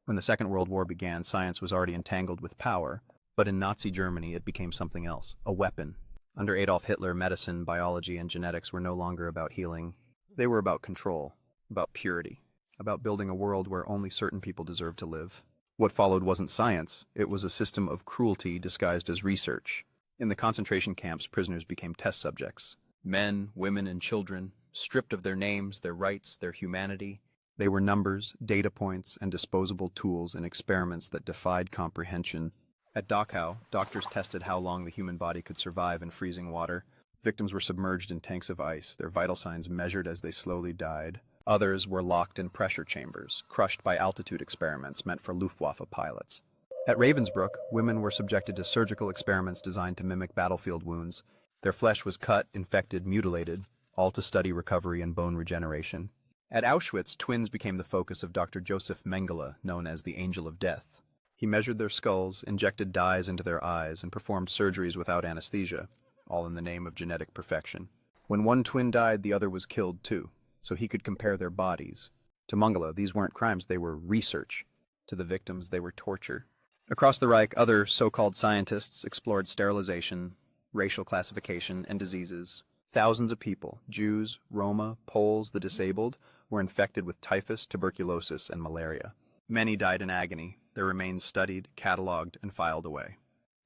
When the Second World War began, science was already entangled with power, but in Nazi Germany it became something else, a weapon. Under Adolf Hitler, medicine, biology, and genetics were no longer about healing. They were about control, about purity, about building a world where only certain people deserved to live. What followed wasn't science, it was a system of cruelty disguised as research. In the concentration camps, prisoners became test subjects. Men, women, and children, stripped of their names, their rights, their humanity. They were numbers, data points, and disposable tools in experiments that defied comprehension. At Dachau, doctors tested how long the human body could survive in freezing water. Victims were submerged in tanks of ice, their vital signs measured as they slowly died. Others were locked in pressure chambers, crushed by altitude experiments meant for Luftwaffe pilots. At Ravensbrück, women were subjected to surgical experiments designed to mimic battlefield wounds. Their flesh was cut, infected, mutilated, all to study recovery and bone regeneration. At Auschwitz, twins became the focus of Dr. Josef Mengele, known as the Angel of Death. He measured their skulls, injected dyes into their eyes, and performed surgeries without anesthesia, all in the name of genetic perfection. When one twin died, the other was killed too, so he could compare their bodies. To Mengele, these weren't crimes, they were research. To the victims, they were torture. Across the Reich, other so-called scientists explored sterilization, racial classification, and diseases. Thousands of people, Jews, Roma, Poles, the disabled, were infected with typhus, tuberculosis, and malaria. Many died in agony, their remains studied, catalogued, and filed away.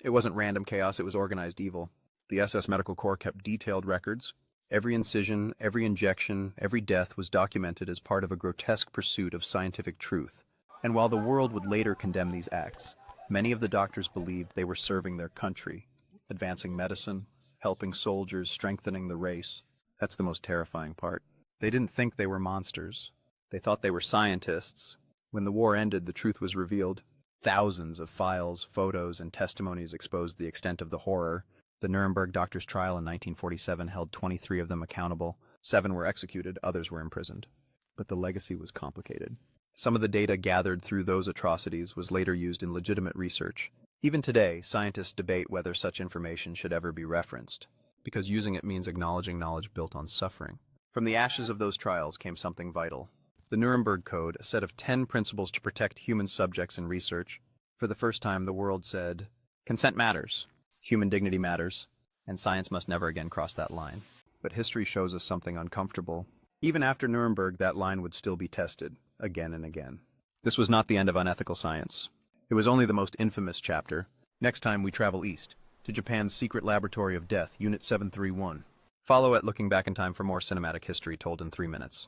It wasn't random chaos, it was organized evil. The SS Medical Corps kept detailed records. Every incision, every injection, every death was documented as part of a grotesque pursuit of scientific truth. And while the world would later condemn these acts, many of the doctors believed they were serving their country, advancing medicine, helping soldiers, strengthening the race. That's the most terrifying part. They didn't think they were monsters. They thought they were scientists. When the war ended, the truth was revealed. Thousands of files, photos, and testimonies exposed the extent of the horror. The Nuremberg doctors' trial in 1947 held 23 of them accountable. 7 were executed, others were imprisoned. But the legacy was complicated. Some of the data gathered through those atrocities was later used in legitimate research. Even today, scientists debate whether such information should ever be referenced, because using it means acknowledging knowledge built on suffering. From the ashes of those trials came something vital. The Nuremberg Code, a set of 10 principles to protect human subjects in research. For the first time, the world said, consent matters, human dignity matters, and science must never again cross that line. But history shows us something uncomfortable. Even after Nuremberg, that line would still be tested, again and again. This was not the end of unethical science. It was only the most infamous chapter. Next time we travel east, to Japan's secret laboratory of death, Unit 731. Follow at Looking Back in Time for more cinematic history told in 3 minutes.